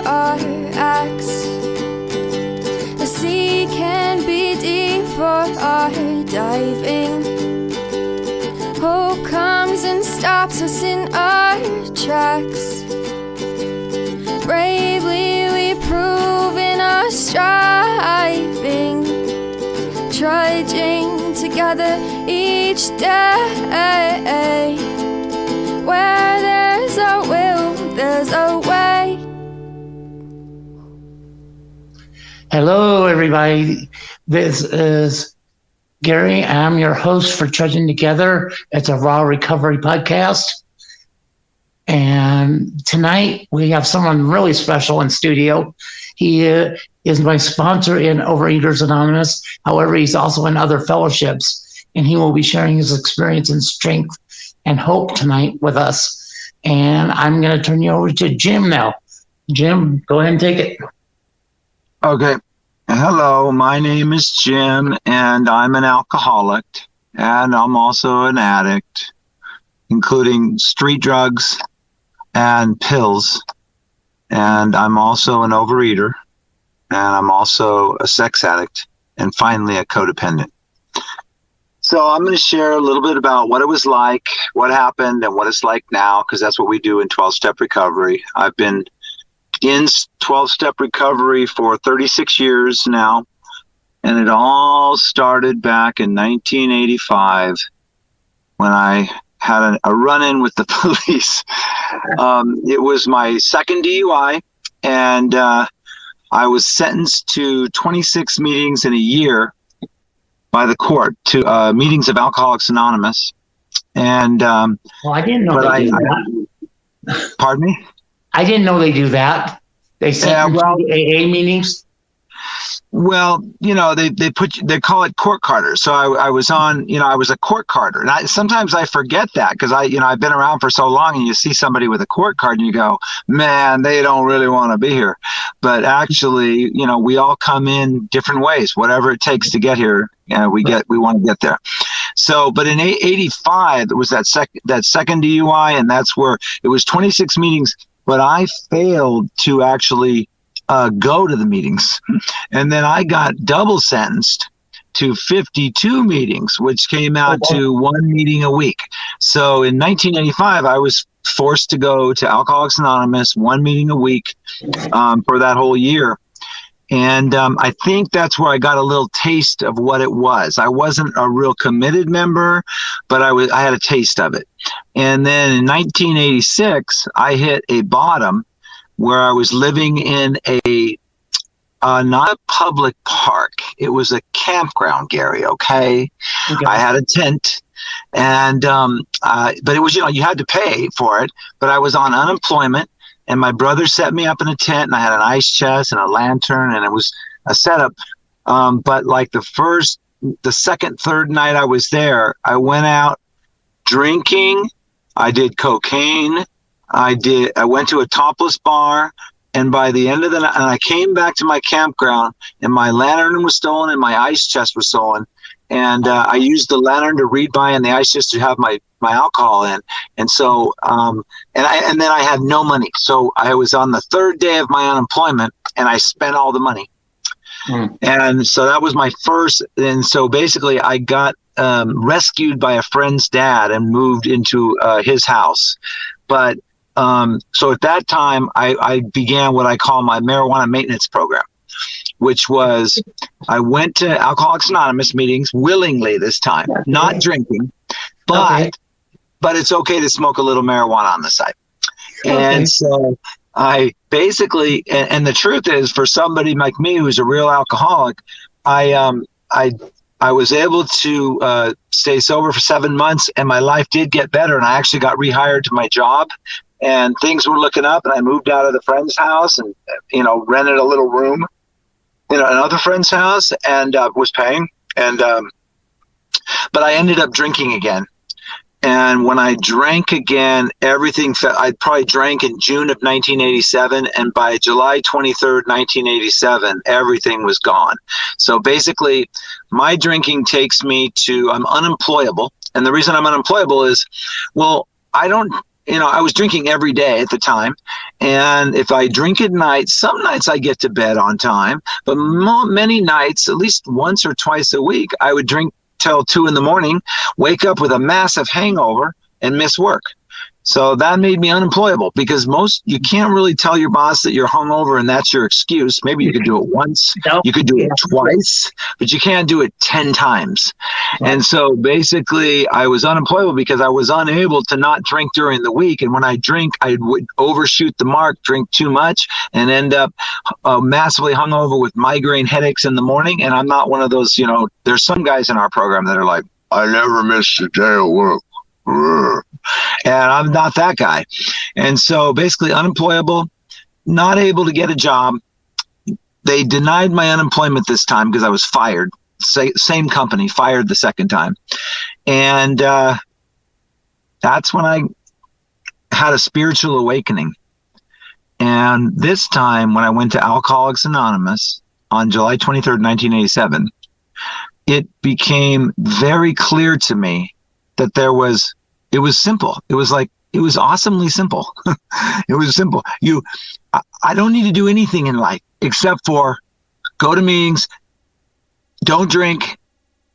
our acts. The sea can be deep for our diving. Hope comes and stops us in our tracks. Bravely we prove in our striving, trudging together each day. Where there's a will, there's a way. Hello, everybody. This is Gary. I'm your host for Trudging Together. It's a Raw Recovery podcast. And tonight we have someone really special in studio. He is my sponsor in Overeaters Anonymous. However, he's also in other fellowships, and he will be sharing his experience and strength and hope tonight with us. And I'm going to turn you over to Jim now. Jim, go ahead and take it. Okay. Hello, my name is Jim, and I'm an alcoholic, and I'm also an addict, including street drugs and pills. And I'm also an overeater, and I'm also a sex addict, and finally a codependent. So I'm going to share a little bit about what it was like, what happened, and what it's like now, because that's what we do in 12-step recovery. I've been in 12-step recovery for 36 years now, and it all started back in 1985 when I had a run-in with the police. It was my second DUI, and I was sentenced to 26 meetings in a year by the court to meetings of Alcoholics Anonymous. And well, I didn't know they do that. Pardon me? I didn't know they do that. They send you to AA meetings. Well, you know, they call it court carders. So I was on, I was a court carder. And sometimes I forget that because I've been around for so long, and you see somebody with a court card and you go, man, they don't really want to be here. But actually, we all come in different ways, whatever it takes to get here. We want to get there. So, but in 85, there was that second DUI, and that's where it was 26 meetings, but I failed to actually go to the meetings. And then I got double sentenced to 52 meetings, which came out to one meeting a week. So in 1985, I was forced to go to Alcoholics Anonymous, one meeting a week for that whole year. And I think that's where I got a little taste of what it was. I wasn't a real committed member, but I had a taste of it. And then in 1986, I hit a bottom where I was living in not a public park. It was a campground, Gary, okay? I had a tent, and but it was, you had to pay for it, but I was on unemployment. And my brother set me up in a tent, and I had an ice chest and a lantern, and it was a setup. But like the second, third night I was there, I went out drinking. I did cocaine. I went to a topless bar. And by the end of the night, and I came back to my campground, and my lantern was stolen and my ice chest was stolen. And I used the lantern to read by and the ice chest to have my alcohol in. And so, and then I had no money. So I was on the third day of my unemployment, and I spent all the money. And so that was my first. And so basically I got rescued by a friend's dad and moved into his house. But so at that time, I began what I call my marijuana maintenance program, which was I went to Alcoholics Anonymous meetings willingly this time, not drinking, but it's okay to smoke a little marijuana on the side. And so I basically, and the truth is, for somebody like me who's a real alcoholic, I was able to stay sober for 7 months, and my life did get better, and I actually got rehired to my job. And things were looking up, and I moved out of the friend's house and, rented a little room in another friend's house and was paying. And but I ended up drinking again. And when I drank again, everything I probably drank in June of 1987. And by July 23rd, 1987, everything was gone. So basically, my drinking takes me to, I'm unemployable. And the reason I'm unemployable is, well, I was drinking every day at the time. And if I drink at night, some nights I get to bed on time, but many nights, at least once or twice a week, I would drink till 2 a.m, wake up with a massive hangover and miss work. So that made me unemployable, because you can't really tell your boss that you're hungover and that's your excuse. Maybe you could do it once, you could do it twice, but you can't do it 10 times. And so basically I was unemployable because I was unable to not drink during the week. And when I drink, I would overshoot the mark, drink too much, and end up massively hungover with migraine headaches in the morning. And I'm not one of those, there's some guys in our program that are like, I never missed a day of work. And I'm not that guy. And so basically unemployable, not able to get a job. They denied my unemployment this time because I was fired. Same company, fired the second time. And that's when I had a spiritual awakening. And this time when I went to Alcoholics Anonymous on July 23rd, 1987, it became very clear to me that it was simple. It was awesomely simple. It was simple. I don't need to do anything in life except for go to meetings, don't drink,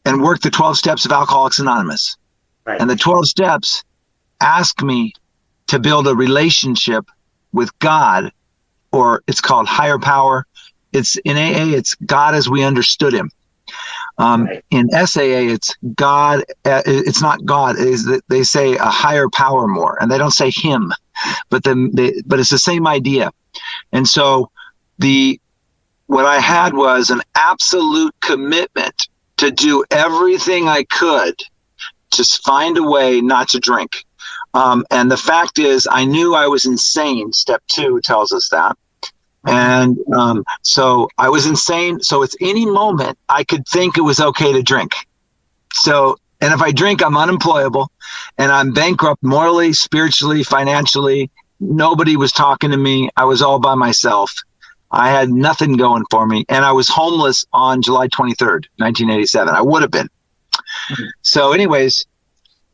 and work the 12 steps of Alcoholics Anonymous. Right. And the 12 steps ask me to build a relationship with God, or it's called higher power. It's in AA, it's God as we understood him. In SAA, it's God. It's not God. They say a higher power more, and they don't say him, but it's the same idea. And so what I had was an absolute commitment to do everything I could to find a way not to drink. And the fact is, I knew I was insane. Step 2 tells us that. And so I was insane. So it's any moment I could think it was okay to drink. So, and if I drink, I'm unemployable and I'm bankrupt morally, spiritually, financially. Nobody was talking to me. I was all by myself. I had nothing going for me. And I was homeless on July 23rd, 1987. I would have been. So anyways,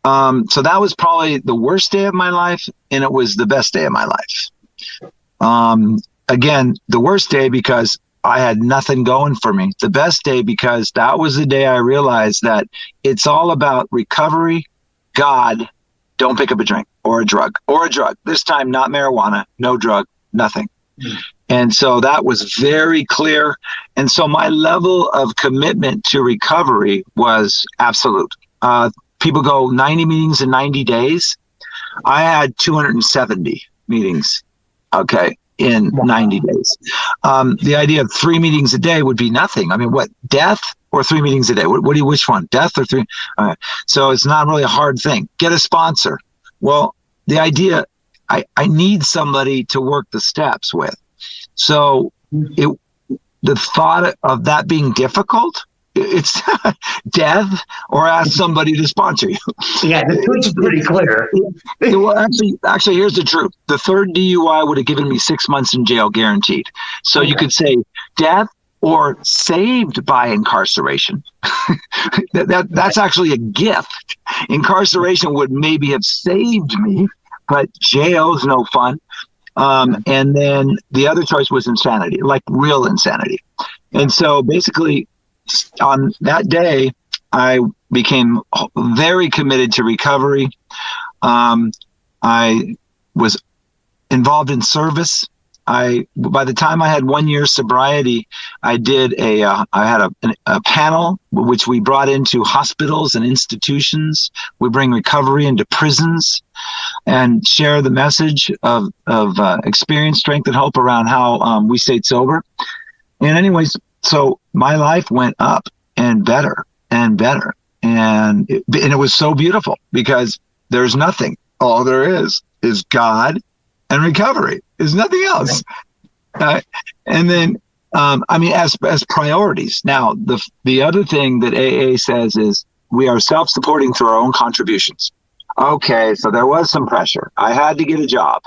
so that was probably the worst day of my life. And it was the best day of my life. Again, the worst day because I had nothing going for me. The best day because that was the day I realized that it's all about recovery, God, don't pick up a drink or a drug. This time, not marijuana, no drug, nothing. And so that was very clear. And so my level of commitment to recovery was absolute. People go 90 meetings in 90 days. I had 270 meetings. Okay. In 90 days. The idea of 3 meetings a day would be nothing. I mean, what, death or 3 meetings a day? Which one? Death or 3? So it's not really a hard thing. Get a sponsor. Well, the idea, I need somebody to work the steps with. So the thought of that being difficult, it's death or ask somebody to sponsor you. Yeah, the truth is pretty clear. Well, actually, here's the truth. The third DUI would have given me 6 months in jail guaranteed. So you could say death or saved by incarceration. That's actually a gift. Incarceration would maybe have saved me, but jail's no fun. And then the other choice was insanity, like real insanity. And so basically, on that day, I became very committed to recovery. I was involved in service. By the time I had 1 year sobriety, I had a panel which we brought into hospitals and institutions. We bring recovery into prisons and share the message of experience, strength, and hope around how we stayed sober. And anyways, so my life went up and better and better. And it was so beautiful because there's nothing. All there is God and recovery. There's nothing else. And then, as priorities. Now, the other thing that AA says is we are self-supporting through our own contributions. Okay, so there was some pressure. I had to get a job.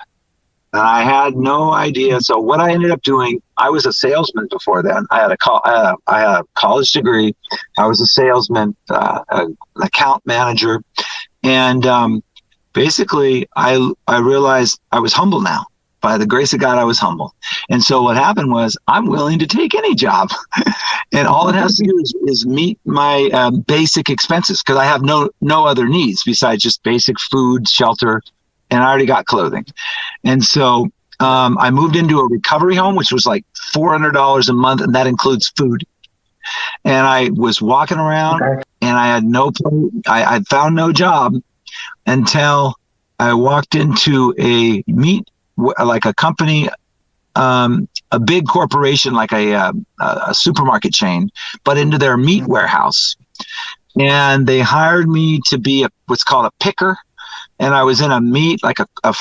And I had no idea. So what I ended up doing, I was a salesman before then. I had a college degree. I was a salesman, an account manager. And basically I realized I was humble now. By the grace of God, I was humble. And so what happened was I'm willing to take any job. And all it has to do is meet my basic expenses, because I have no other needs besides just basic food, shelter, and I already got clothing. And so I moved into a recovery home, which was like $400 a month, and that includes food. And I was walking around, and I had I found no job until I walked into like a company, a big corporation, like a supermarket chain, but into their meat warehouse. And they hired me to be what's called a picker. And I was in a meat, like a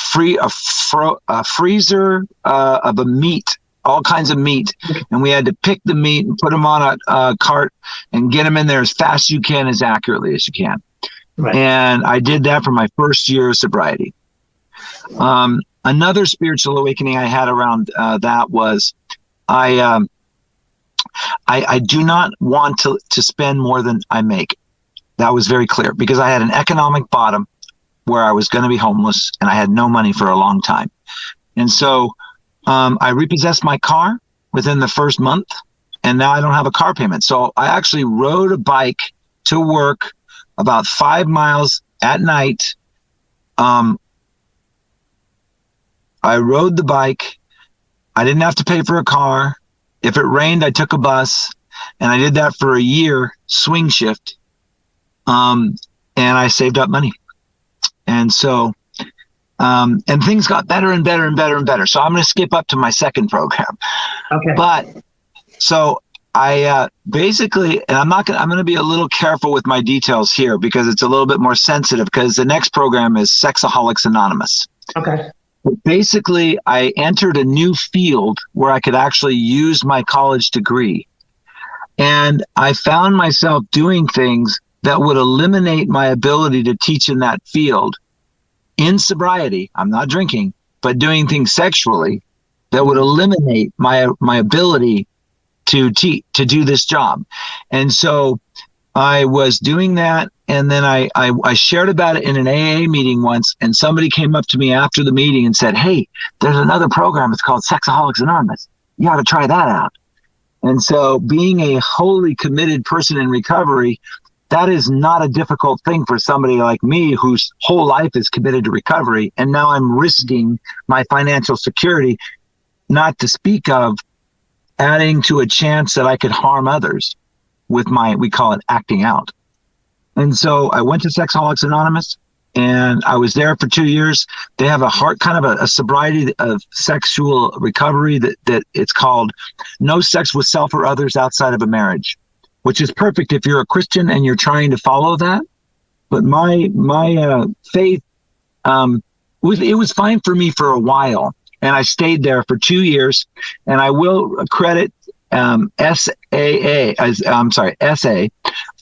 freezer of a meat, all kinds of meat. And we had to pick the meat and put them on a cart and get them in there as fast as you can, as accurately as you can. Right. And I did that for my first year of sobriety. Another spiritual awakening I had around that was I do not want to spend more than I make. That was very clear, because I had an economic bottom where I was going to be homeless and I had no money for a long time. And so I repossessed my car within the first month, and now I don't have a car payment. So I actually rode a bike to work about 5 miles at night. I rode the bike. I didn't have to pay for a car. If it rained, I took a bus, and I did that for a year, swing shift. And I saved up money. And so, and things got better and better and better and better. So I'm going to skip up to my second program. Okay. But so I basically, and I'm going to be a little careful with my details here because it's a little bit more sensitive, because the next program is Sexaholics Anonymous. Okay. But basically, I entered a new field where I could actually use my college degree. And I found myself doing things that would eliminate my ability to teach in that field in sobriety. I'm not drinking, but doing things sexually that would eliminate my ability to do this job. And so I was doing that. And then I shared about it in an AA meeting once, and somebody came up to me after the meeting and said, "Hey, there's another program. It's called Sexaholics Anonymous. You ought to try that out." And so, being a wholly committed person in recovery, that is not a difficult thing for somebody like me whose whole life is committed to recovery. And now I'm risking my financial security, not to speak of adding to a chance that I could harm others with we call it acting out. And so I went to Sexaholics Anonymous, and I was there for 2 years. They have a sobriety of sexual recovery that it's called No Sex with Self or Others Outside of a Marriage, which is perfect if you're a Christian and you're trying to follow that. But my faith, it was fine for me for a while, and I stayed there for 2 years. And I will credit SA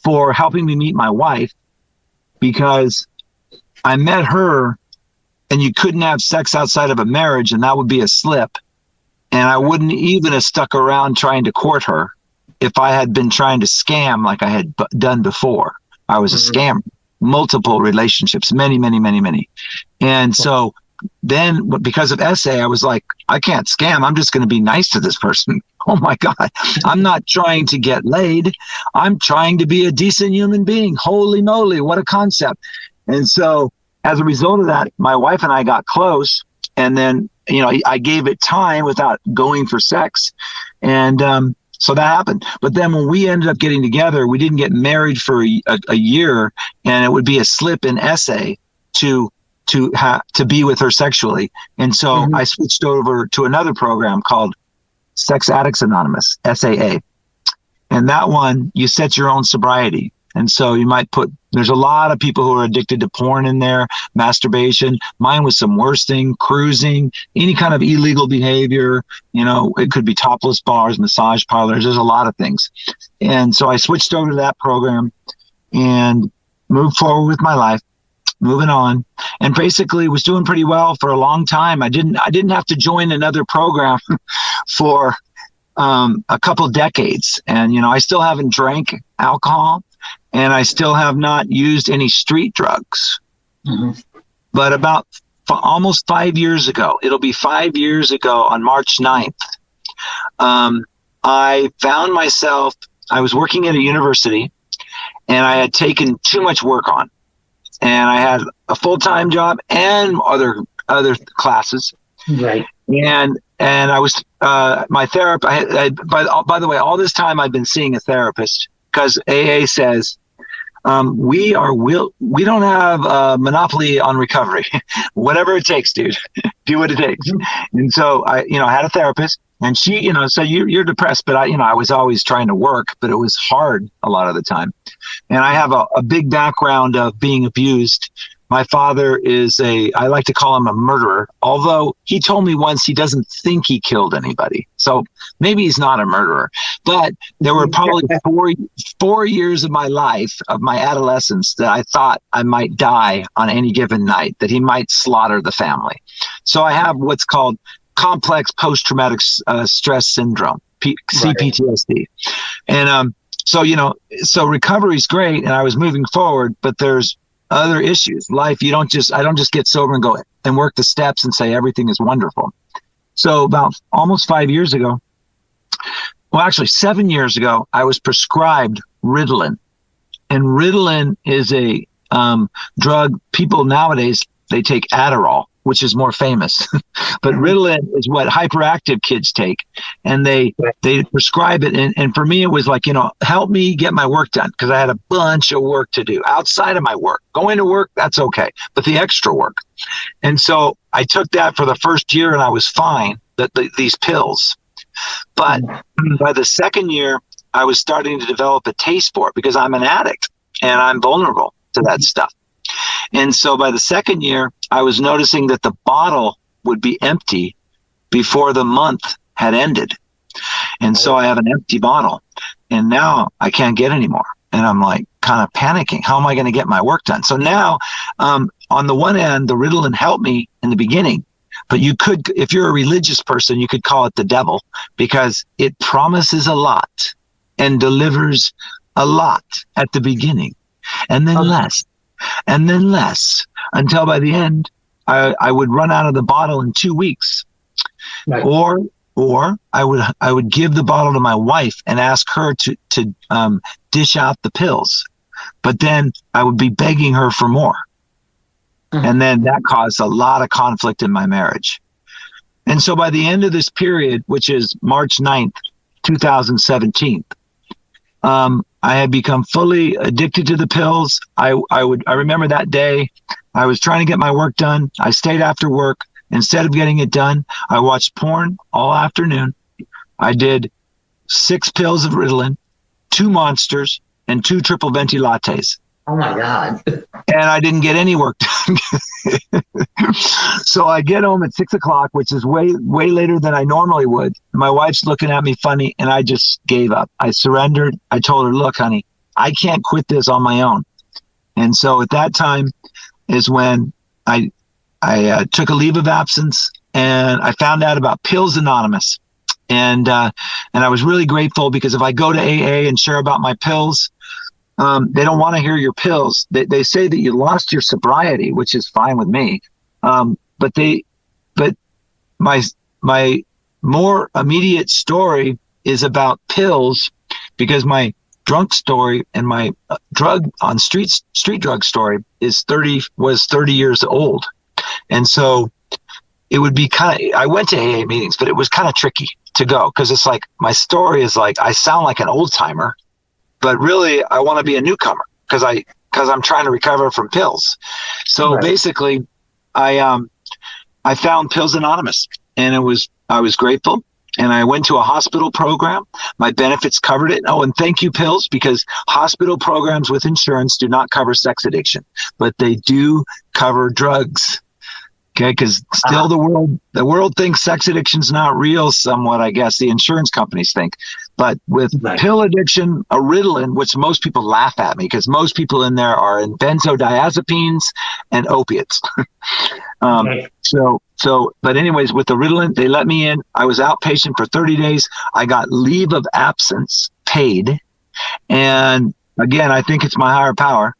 for helping me meet my wife, because I met her, and you couldn't have sex outside of a marriage, and that would be a slip. And I wouldn't even have stuck around trying to court her if I had been trying to scam like I had done before. I was a scammer, multiple relationships, many. And so then, because of SA, I was like, I can't scam. I'm just going to be nice to this person. Oh my God. I'm not trying to get laid. I'm trying to be a decent human being. Holy moly. What a concept. And so as a result of that, my wife and I got close, and then, I gave it time without going for sex. And, so that happened. But then when we ended up getting together, we didn't get married for a year, and it would be a slip in SA to be with her sexually. And so I switched over to another program called Sex Addicts Anonymous, SAA. And that one, you set your own sobriety. And so you might there's a lot of people who are addicted to porn in there, masturbation. Mine was some worse thing, cruising, any kind of illegal behavior. It could be topless bars, massage parlors. There's a lot of things. And so I switched over to that program and moved forward with my life, moving on, and basically was doing pretty well for a long time. I didn't have to join another program for a couple decades. And, I still haven't drank alcohol, and I still have not used any street drugs. But about almost 5 years ago, it'll be 5 years ago on March 9th, I found myself, I was working at a university and I had taken too much work on. And I had a full-time job and other classes. Right. And I was, my therapist, by the way, all this time I've been seeing a therapist because AA says, we don't have a monopoly on recovery. Whatever it takes, dude, do what it takes. And so I had a therapist, and she, said, you're depressed, but I was always trying to work, but it was hard a lot of the time. And I have a big background of being abused. My father is I like to call him a murderer, although he told me once he doesn't think he killed anybody. So maybe he's not a murderer. But there were probably 4 years of my life, of my adolescence, that I thought I might die on any given night, that he might slaughter the family. So I have what's called complex post-traumatic stress syndrome, CPTSD. And so recovery's great, and I was moving forward, but there's other issues. Life, I don't just get sober and go and work the steps and say everything is wonderful. So about almost 5 years ago, well, actually 7 years ago, I was prescribed Ritalin. And Ritalin is a drug. People nowadays, they take Adderall, which is more famous. But Ritalin is what hyperactive kids take. And they prescribe it. And for me, it was like, help me get my work done, because I had a bunch of work to do outside of my work. Going to work, that's okay. But the extra work. And so I took that for the first year and I was fine, these pills. But by the second year, I was starting to develop a taste for it because I'm an addict and I'm vulnerable to that stuff. And so by the second year, I was noticing that the bottle would be empty before the month had ended. And so I have an empty bottle, and now I can't get any more. And I'm like kind of panicking. How am I going to get my work done? So now, on the one end, the Ritalin helped me in the beginning, but you could, if you're a religious person, you could call it the devil, because it promises a lot and delivers a lot at the beginning, and then less. And then less, until by the end, I would run out of the bottle in 2 weeks. Right. Or I would give the bottle to my wife and ask her to dish out the pills. But then I would be begging her for more. Mm-hmm. And then that caused a lot of conflict in my marriage. And so by the end of this period, which is March 9th, 2017, I had become fully addicted to the pills. I remember that day, I was trying to get my work done. I stayed after work. Instead of getting it done, I watched porn all afternoon. I did 6 pills of Ritalin, 2 Monsters, and 2 triple venti lattes. Oh my God. And I didn't get any work done. So I get home at 6 o'clock, which is way later than I normally would. My wife's looking at me funny, and I just gave up. I surrendered. I told her, look, honey, I can't quit this on my own. And so at that time is when I took a leave of absence, and I found out about Pills Anonymous. And I was really grateful, because if I go to AA and share about my pills, they don't want to hear your pills. They say that you lost your sobriety, which is fine with me. But my more immediate story is about pills, because my drunk story and my drug on street drug story was 30 years old. And so it would be I went to AA meetings, but it was kind of tricky to go, because it's like, my story is like, I sound like an old timer, but really I want to be a newcomer because I'm trying to recover from pills. So right. Basically I found Pills Anonymous, and I was grateful. And I went to a hospital program. My benefits covered it. Oh, and thank you, pills, because hospital programs with insurance do not cover sex addiction, but they do cover drugs. Okay, because still the world thinks sex addiction is not real somewhat, I guess. The insurance companies think. But with pill addiction, a Ritalin, which most people laugh at me, because most people in there are in benzodiazepines and opiates. But anyways, with the Ritalin, they let me in. I was outpatient for 30 days. I got leave of absence paid. And again, I think it's my higher power.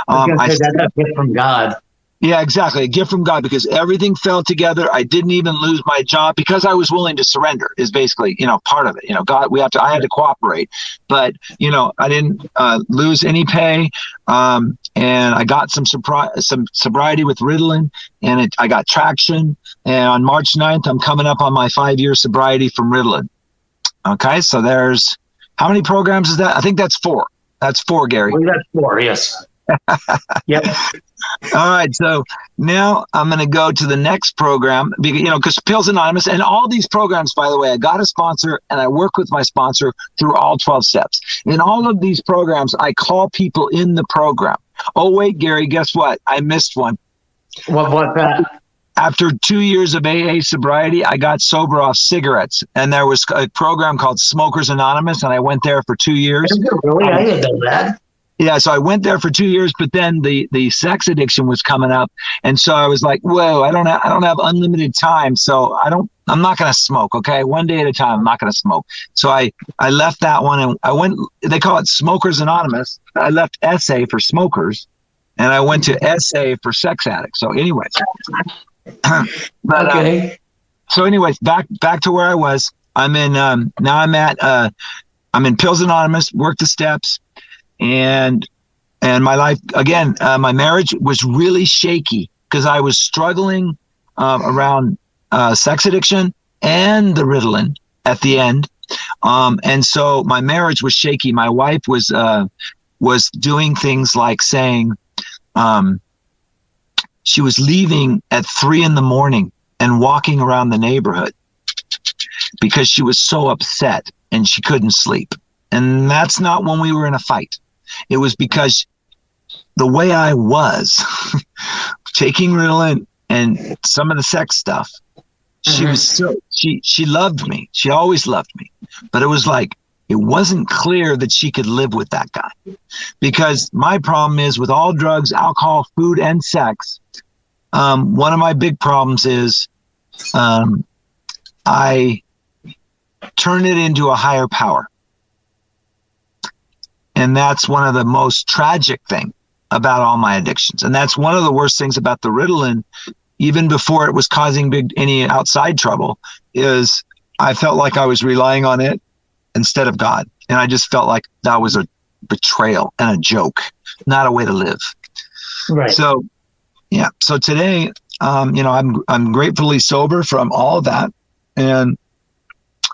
That's a gift from God. Yeah, exactly. A gift from God, because everything fell together. I didn't even lose my job because I was willing to surrender, is basically, part of it. God, I had to cooperate, but, I didn't lose any pay. And I got some sobriety with Ritalin, and I got traction. And on March 9th, I'm coming up on my 5-year sobriety from Ritalin. Okay. So there's, how many programs is that? I think that's 4. That's 4, Gary. Well, that's 4. Yes. Yep. All right, so now I'm going to go to the next program, because Pills Anonymous and all these programs, by the way, I got a sponsor and I work with my sponsor through all 12 steps. In all of these programs, I call people in the program. Oh, wait, Gary, guess what? I missed one. What that? After 2 years of AA sobriety, I got sober off cigarettes, and there was a program called Smokers Anonymous, and I went there for 2 years. Really? I didn't know that. Yeah, so I went there for 2 years, but then the sex addiction was coming up, and so I was like, "Whoa, I don't have unlimited time, so I'm not going to smoke. Okay, one day at a time, I'm not going to smoke." So I left that one, and I went. They call it Smokers Anonymous. I left SA for smokers, and I went to SA for sex addicts. So, anyways, but okay. So, anyways, back to where I was. I'm in I'm in Pills Anonymous. Work the steps. And my life, again, my marriage was really shaky because I was struggling around sex addiction and the Ritalin at the end. And so my marriage was shaky. My wife was doing things like saying she was leaving at 3 a.m. and walking around the neighborhood because she was so upset and she couldn't sleep. And that's not when we were in a fight. It was because the way I was taking Ritalin and some of the sex stuff, she was she loved me. She always loved me. But it was like, it wasn't clear that she could live with that guy. Because my problem is with all drugs, alcohol, food, and sex, one of my big problems is I turn it into a higher power. And that's one of the most tragic things about all my addictions. And that's one of the worst things about the Ritalin, even before it was causing any outside trouble, is I felt like I was relying on it instead of God. And I just felt like that was a betrayal and a joke, not a way to live. Right. So, yeah. So today, I'm gratefully sober from all of that. And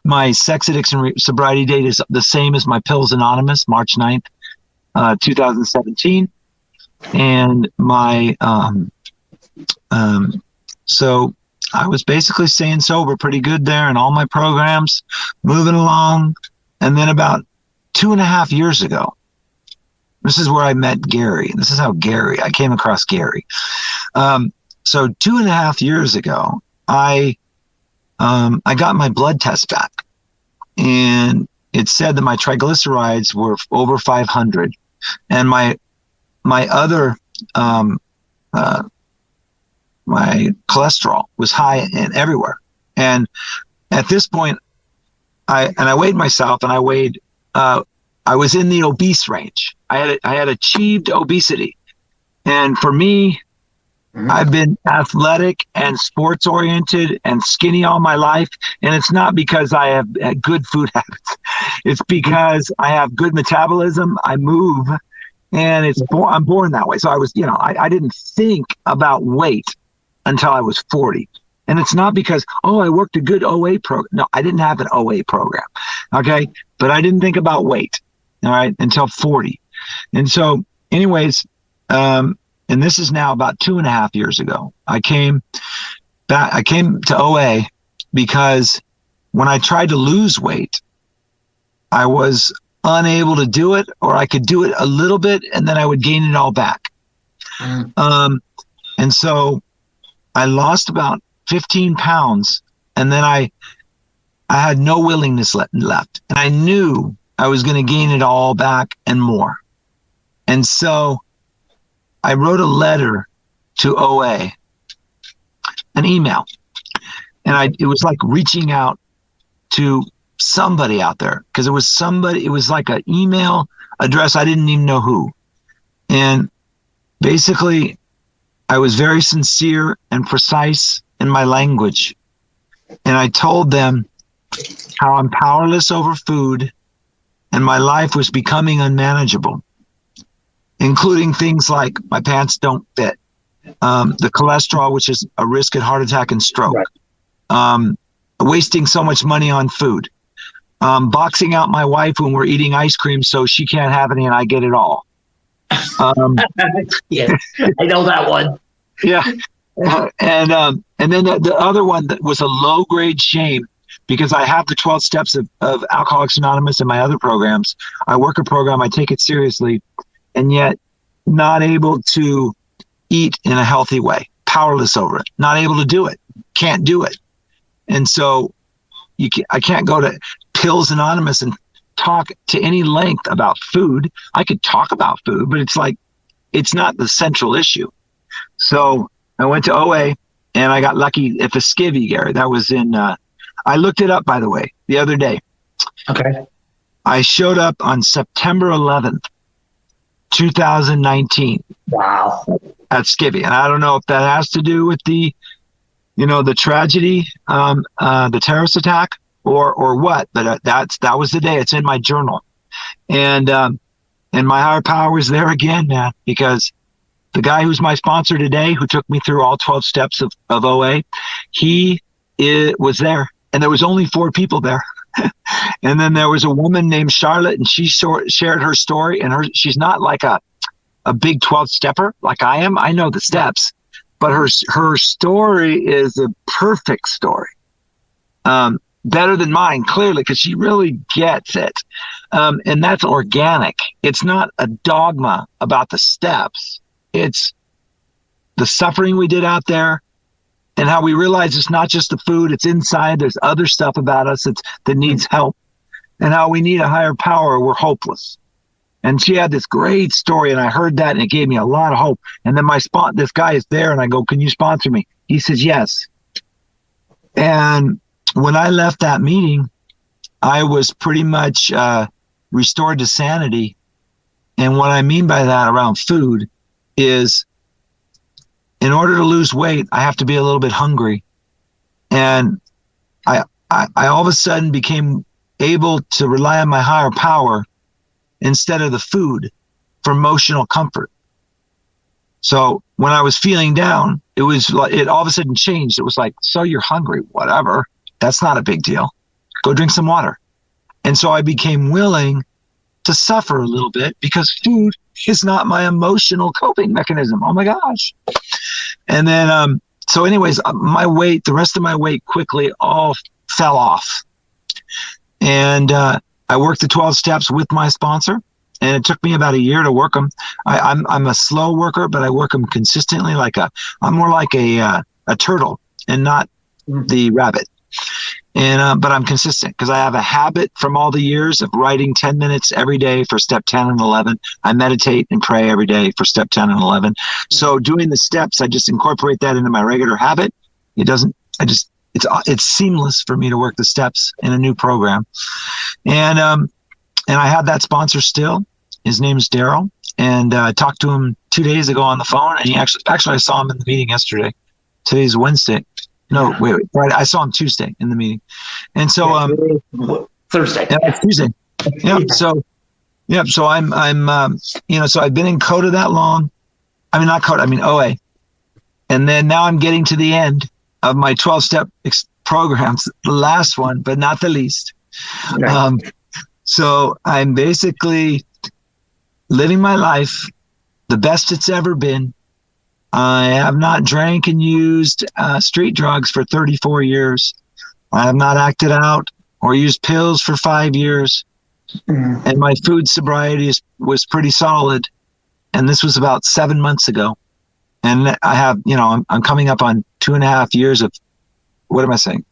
my sex addiction sobriety date is the same as my Pills Anonymous, March 9th, 2017. And so I was basically staying sober pretty good there in all my programs, moving along. And then about 2.5 years ago, this is where I met Gary. This is how I came across Gary. So 2.5 years ago, I got my blood test back, and it said that my triglycerides were over 500, and my other my cholesterol was high and everywhere. And at this point, I weighed myself, and I was in the obese range. I had achieved obesity, and for me, I've been athletic and sports oriented and skinny all my life. And it's not because I have good food habits. It's because I have good metabolism. I move, and I'm born that way. So I was, I didn't think about weight until I was 40. And it's not because, I worked a good OA program. No, I didn't have an OA program. Okay. But I didn't think about weight. All right. Until 40. And so anyways, and this is now about 2.5 years ago. I came to OA because when I tried to lose weight, I was unable to do it, or I could do it a little bit and then I would gain it all back. And so I lost about 15 pounds, and then I had no willingness left. And I knew I was going to gain it all back and more. And so I wrote a letter to OA, an email, and it was like reaching out to somebody out there, because it was like an email address. I didn't even know who. And basically I was very sincere and precise in my language. And I told them how I'm powerless over food and my life was becoming unmanageable, including things like my pants don't fit, the cholesterol, which is a risk at heart attack and stroke, wasting so much money on food, boxing out my wife when we're eating ice cream so she can't have any and I get it all. Yeah, I know that one. Yeah. And then the other one that was a low grade shame, because I have the 12 steps of Alcoholics Anonymous and my other programs. I work a program, I take it seriously, and yet not able to eat in a healthy way, powerless over it, not able to do it, can't do it. And so I can't go to Pills Anonymous and talk to any length about food. I could talk about food, but it's like, it's not the central issue. So I went to OA and I got lucky at the skivvy, Gary. That was in, I looked it up, by the way, the other day. Okay. I showed up on September 11th, 2019. Wow. At skivvy. And I don't know if that has to do with the tragedy, the terrorist attack or what, but that was the day. It's in my journal. And my higher power was there again, man, because the guy who's my sponsor today, who took me through all 12 steps of OA, he was there. And there was only 4 people there. And then there was a woman named Charlotte, and she shared her story. And she's not like a big 12 stepper like I am. I know the steps, but her story is a perfect story. Better than mine, clearly, because she really gets it. And that's organic. It's not a dogma about the steps. It's the suffering we did out there and how we realize it's not just the food, it's inside. There's other stuff about us that needs help, and how we need a higher power. We're hopeless. And she had this great story, and I heard that, and it gave me a lot of hope. And then this guy is there, and I go, "Can you sponsor me?" He says, "Yes." And when I left that meeting, I was pretty much restored to sanity. And what I mean by that around food is, in order to lose weight, I have to be a little bit hungry. And I all of a sudden became able to rely on my higher power instead of the food for emotional comfort. So when I was feeling down, it was like, it all of a sudden changed. It was like, "So you're hungry, whatever. That's not a big deal. Go drink some water." And so I became willing to suffer a little bit, because food is not my emotional coping mechanism. Oh my gosh. And then, so anyways, the rest of my weight quickly all fell off. And I worked the 12 steps with my sponsor, and it took me about a year to work them. I'm a slow worker, but I work them consistently. I'm more like a turtle and not the rabbit. And but I'm consistent because I have a habit from all the years of writing 10 minutes every day for step 10 and 11. I meditate and pray every day for step 10 and 11. So doing the steps, I just incorporate that into my regular habit. It's seamless for me to work the steps in a new program. And I have that sponsor still. His name is Daryl, and I talked to him 2 days ago on the phone, and he actually I saw him in the meeting yesterday. Today's Wednesday. No, wait. Right. I saw him Tuesday in the meeting. And so, Thursday. Yeah, Tuesday. Yeah. So I'm, so I've been in CODA that long. I mean, not CODA, I mean, OA. And then now I'm getting to the end of my 12-step programs, the last one, but not the least. Okay. So I'm basically living my life the best it's ever been. I have not drank and used street drugs for 34 years. I have not acted out or used pills for 5 years. And my food sobriety was pretty solid. And this was about 7 months ago. And I have, I'm coming up on 2.5 years of, what am I saying?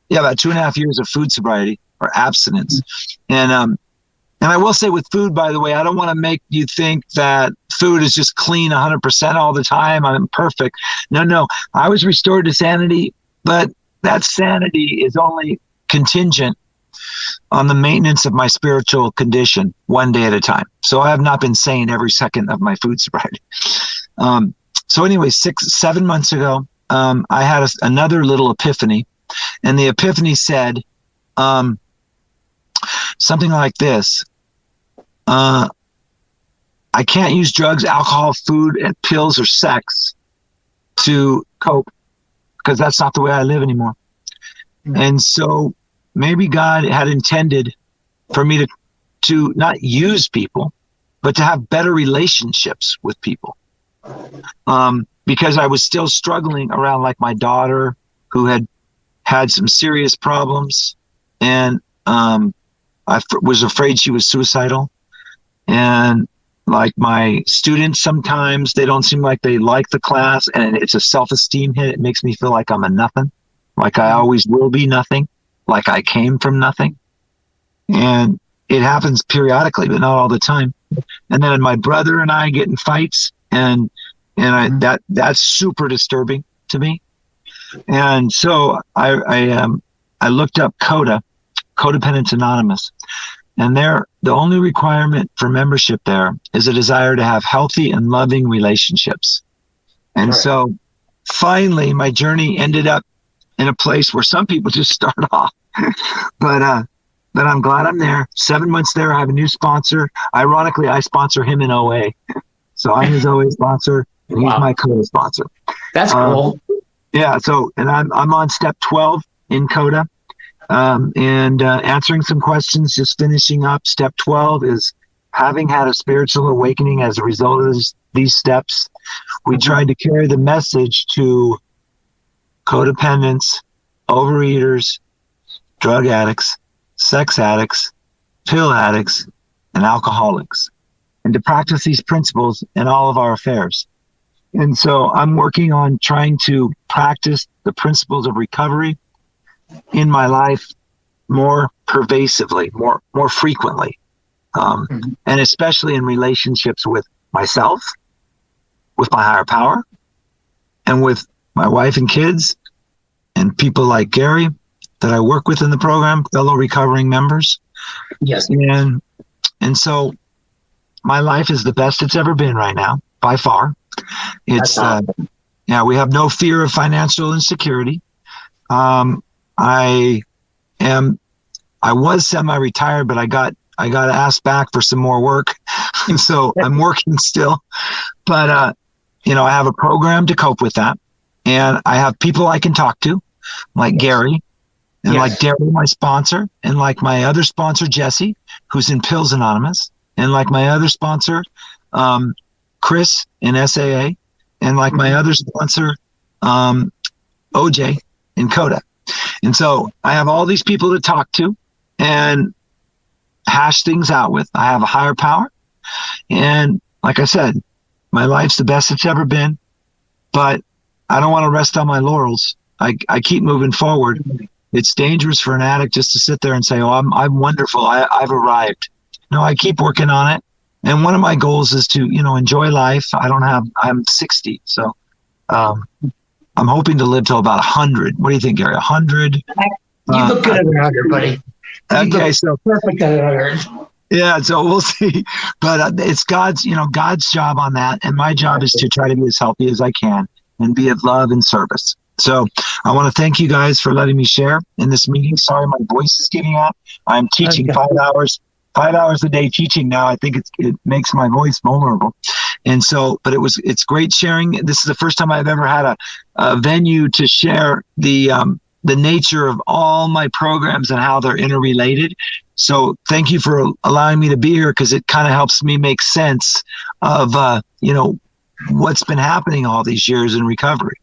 Yeah, about 2.5 years of food sobriety or abstinence. And I will say with food, by the way, I don't want to make you think that food is just clean 100% all the time. I'm perfect. No. I was restored to sanity, but that sanity is only contingent on the maintenance of my spiritual condition one day at a time. So I have not been sane every second of my food sobriety. So anyway, 7 months ago, I had another little epiphany, and the epiphany said something like this. I can't use drugs, alcohol, food, and pills, or sex to cope, because that's not the way I live anymore. And so maybe God had intended for me to not use people, but to have better relationships with people. Because I was still struggling around, like, my daughter, who had some serious problems, and I was afraid she was suicidal. And like, my students, sometimes they don't seem like they like the class, and it's a self-esteem hit. It makes me feel like I'm a nothing, like I always will be nothing, like I came from nothing. And it happens periodically, but not all the time. And then my brother and I get in fights, and that's super disturbing to me. And so I looked up CODA, Codependents Anonymous, and the only requirement for membership there is a desire to have healthy and loving relationships. And so finally, my journey ended up in a place where some people just start off, but I'm glad I'm there. 7 months there. I have a new sponsor. Ironically, I sponsor him in OA, so I'm his OA sponsor, and he's my CODA sponsor. That's cool. Yeah. So, and I'm on step 12 in CODA. And answering some questions, just finishing up. Step 12 is having had a spiritual awakening as a result of these steps. We tried to carry the message to codependents, overeaters, drug addicts, sex addicts, pill addicts, and alcoholics, and to practice these principles in all of our affairs. And so I'm working on trying to practice the principles of recovery in my life more pervasively, more frequently, and especially in relationships with myself, with my higher power, and with my wife and kids, and people like Gary that I work with in the program, fellow recovering members. Yes. And so my life is the best it's ever been right now, by far. It's we have no fear of financial insecurity. I was semi-retired, but I got asked back for some more work. And so I'm working still, but, I have a program to cope with that. And I have people I can talk to, like Gary, and like Daryl, my sponsor, and like my other sponsor, Jesse, who's in Pills Anonymous, and like my other sponsor, Chris in SAA, and like my other sponsor, OJ in CODA. And so I have all these people to talk to and hash things out with. I have a higher power. And like I said, my life's the best it's ever been, but I don't want to rest on my laurels. I keep moving forward. It's dangerous for an addict just to sit there and say, oh, I'm wonderful. I've arrived. No, I keep working on it. And one of my goals is to, enjoy life. I'm 60. So, I'm hoping to live till about 100. What do you think, Gary? 100? You look good at 100, buddy. Okay, so perfect at 100. Yeah, so we'll see. But it's God's job on that, and my job is to try to be as healthy as I can and be of love and service. So I want to thank you guys for letting me share in this meeting. Sorry, my voice is giving out. I'm teaching 5 hours a day teaching now. I think it makes my voice vulnerable. And so, but it's great sharing. This is the first time I've ever had a venue to share the nature of all my programs and how they're interrelated. So thank you for allowing me to be here, because it kind of helps me make sense of, what's been happening all these years in recovery.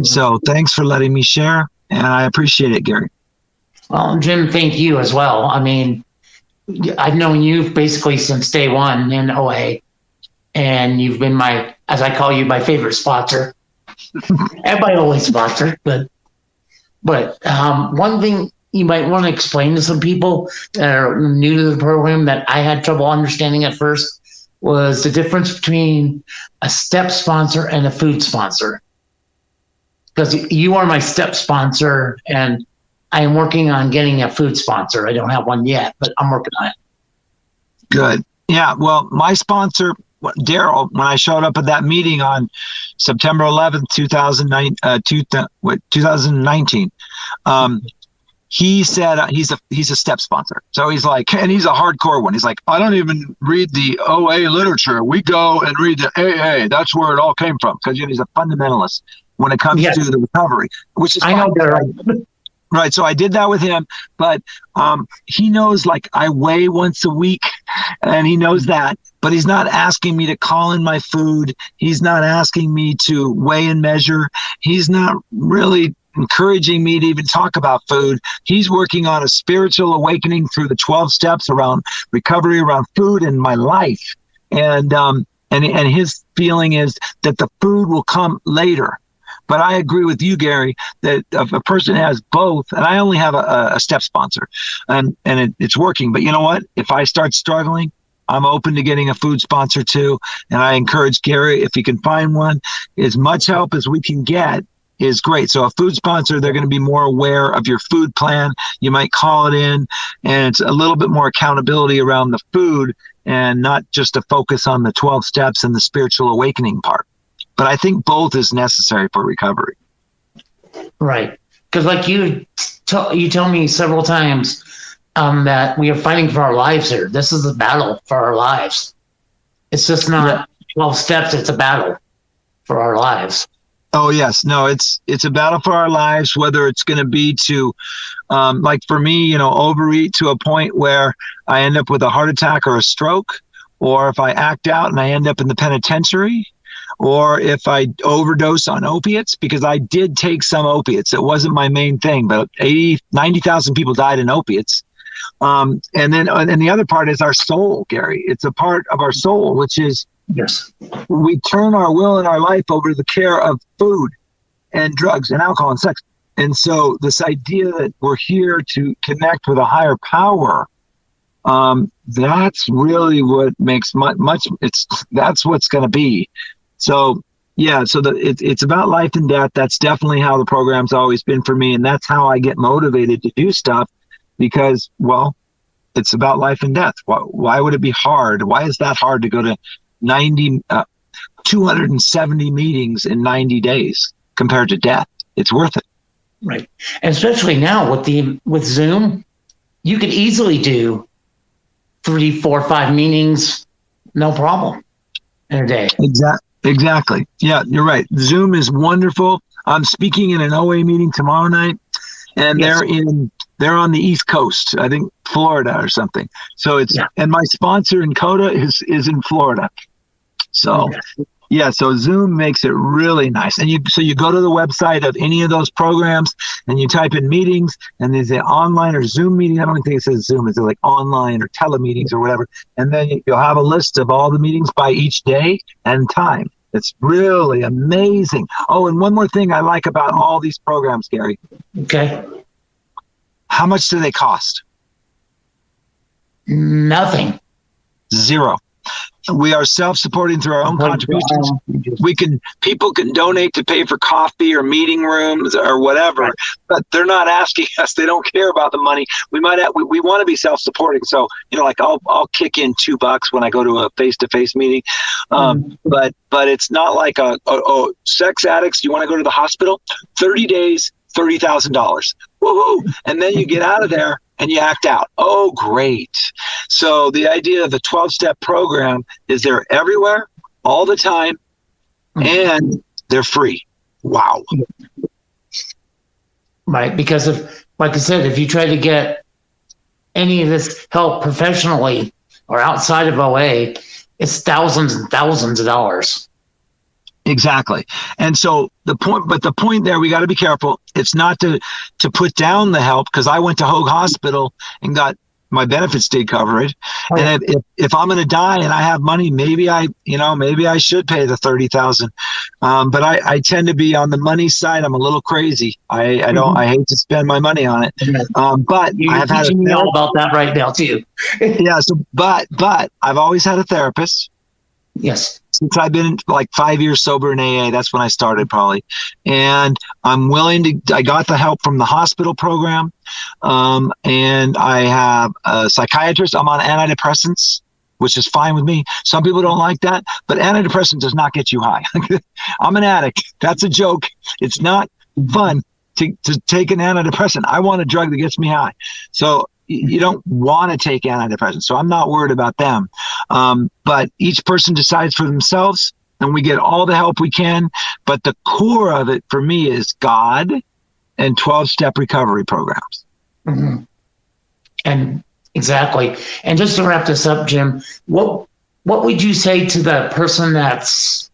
So thanks for letting me share, and I appreciate it, Gary. Well, Jim, thank you as well. I mean, I've known you basically since day one in OA, and you've been as I call you, my favorite sponsor. And my only sponsor, but one thing you might want to explain to some people that are new to the program that I had trouble understanding at first was the difference between a step sponsor and a food sponsor. Because you are my step sponsor, and I am working on getting a food sponsor. I don't have one yet, but I'm working on it. Good. Yeah. Well, my sponsor Daryl, when I showed up at that meeting on September 11th, 2019, he said he's a step sponsor. So he's like, and he's a hardcore one. He's like, I don't even read the OA literature. We go and read the AA. That's where it all came from. Because he's a fundamentalist when it comes to the recovery, which is I know Daryl. Right. So I did that with him, but he knows, like, I weigh once a week, and he knows that, but he's not asking me to call in my food. He's not asking me to weigh and measure. He's not really encouraging me to even talk about food. He's working on a spiritual awakening through the 12 steps around recovery, around food in my life. And his feeling is that the food will come later. But I agree with you, Gary, that if a person has both, and I only have a step sponsor, and it's working. But you know what? If I start struggling, I'm open to getting a food sponsor too. And I encourage Gary, if he can find one, as much help as we can get is great. So a food sponsor, they're going to be more aware of your food plan. You might call it in, and it's a little bit more accountability around the food and not just a focus on the 12 steps and the spiritual awakening part. But I think both is necessary for recovery. Right. Because like you tell me several times that we are fighting for our lives here. This is a battle for our lives. It's just not 12 steps. It's a battle for our lives. Oh, yes. No, it's a battle for our lives, whether it's going to be to, like for me, overeat to a point where I end up with a heart attack or a stroke, or if I act out and I end up in the penitentiary, or if I overdose on opiates, because I did take some opiates. It wasn't my main thing, but 90,000 people died in opiates. And the other part is our soul, Gary. It's a part of our soul, which is we turn our will and our life over to the care of food and drugs and alcohol and sex. And so this idea that we're here to connect with a higher power, that's really what makes that's what's going to be. So, yeah, so it's about life and death. That's definitely how the program's always been for me. And that's how I get motivated to do stuff because, well, it's about life and death. Why would it be hard? Why is that hard to go to 270 meetings in 90 days compared to death? It's worth it. Right. And especially now with Zoom, you could easily do 3, 4, 5 meetings, no problem in a day. Exactly. Yeah, you're right. Zoom is wonderful. I'm speaking in an OA meeting tomorrow night, and they're on the East Coast, I think Florida or something. So and my sponsor in Coda is in Florida. So so Zoom makes it really nice. And you go to the website of any of those programs and you type in meetings and there's an online or Zoom meeting. I don't think it says Zoom. It's like online or telemeetings or whatever. And then you'll have a list of all the meetings by each day and time. It's really amazing. Oh, and one more thing I like about all these programs, Gary. Okay. How much do they cost? Nothing. Zero. We are self-supporting through our own contributions. People can donate to pay for coffee or meeting rooms or whatever, but they're not asking us. They don't care about the money. We want to be self-supporting. So, like I'll kick in $2 when I go to a face-to-face meeting. But it's not like sex addicts. You want to go to the hospital? 30 days, $30,000. Woohoo! And then you get out of there and you act out. Oh, great. So the idea of the 12-step program is they're everywhere, all the time, and they're free. Wow. Right. Because like I said, if you try to get any of this help professionally or outside of OA, it's thousands and thousands of dollars. Exactly. And so the point there, we got to be careful. It's not to put down the help, because I went to Hoag Hospital and got my benefits did cover it. Oh, yeah. And if I'm going to die and I have money, maybe I should pay the $30,000. But I tend to be on the money side. I'm a little crazy. I hate to spend my money on it. But you're teaching me all about that right now too. Yeah. So, but I've always had a therapist. Yes. Since I've been like 5 years sober in AA, that's when I started probably. And I'm willing I got the help from the hospital program. And I have a psychiatrist. I'm on antidepressants. which is fine with me. Some people don't like that, but antidepressant does not get you high. I'm an addict. That's a joke. It's not fun to take an antidepressant. I want a drug that gets me high. So you don't want to take antidepressants. So I'm not worried about them. But each person decides for themselves, and we get all the help we can. But the core of it for me is God and 12-step recovery programs. Mm-hmm. And exactly. And just to wrap this up, Jim, what would you say to the person that's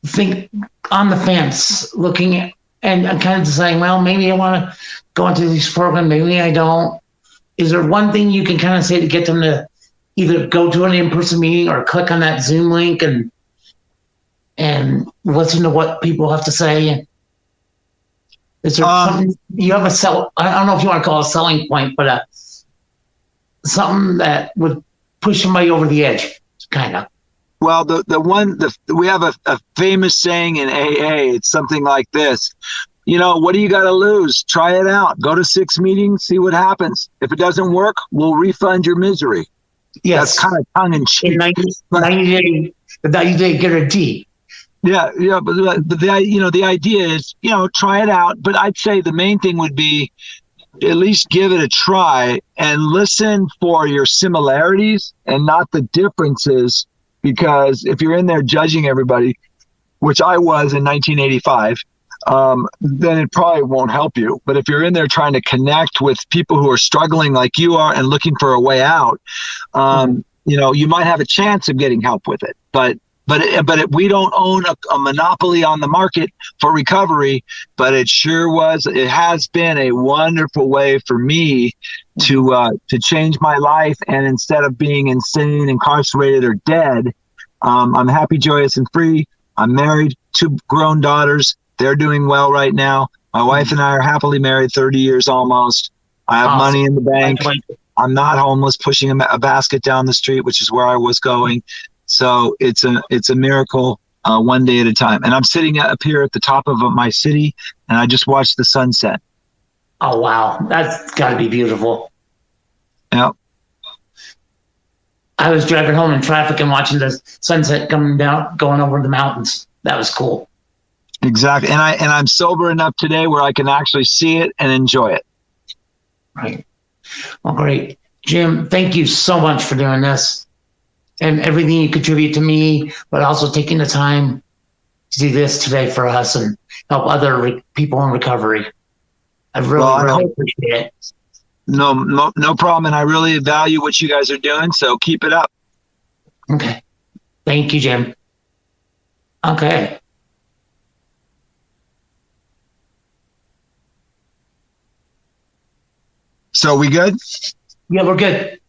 on the fence, looking at and kind of saying, well, maybe I want to go into this program, maybe I don't. Is there one thing you can kind of say to get them to either go to an in-person meeting or click on that Zoom link and listen to what people have to say? Is there something you have I don't know if you want to call it a selling point, but something that would push somebody over the edge, kind of? Well, we have a famous saying in AA. It's something like this. What do you got to lose? Try it out. Go to 6 meetings, see what happens. If it doesn't work, we'll refund your misery. Yes. That's kind of tongue in cheek. 90 day guarantee. Yeah. But the idea is, try it out. But I'd say the main thing would be at least give it a try and listen for your similarities and not the differences. Because if you're in there judging everybody, which I was in 1985, then it probably won't help you. But if you're in there trying to connect with people who are struggling like you are and looking for a way out, you might have a chance of getting help with it. But we don't own a monopoly on the market for recovery. But it has been a wonderful way for me to change my life. And instead of being insane, incarcerated, or dead, I'm happy, joyous, and free. I'm married, 2 grown daughters. They're doing well right now. My wife and I are happily married, 30 years almost. I have money in the bank. I'm not homeless, pushing a basket down the street, which is where I was going. So it's a miracle, one day at a time. And I'm sitting up here at the top of my city, and I just watched the sunset. Oh, wow. That's got to be beautiful. Yeah. I was driving home in traffic and watching the sunset coming down, going over the mountains. That was cool. Exactly. And I'm sober enough today where I can actually see it and enjoy it. Right. Well, great. Jim, thank you so much for doing this and everything you contribute to me, but also taking the time to do this today for us and help other people in recovery. I really appreciate it. No problem. And I really value what you guys are doing. So keep it up. Okay. Thank you, Jim. Okay. So we good? Yeah, we're good.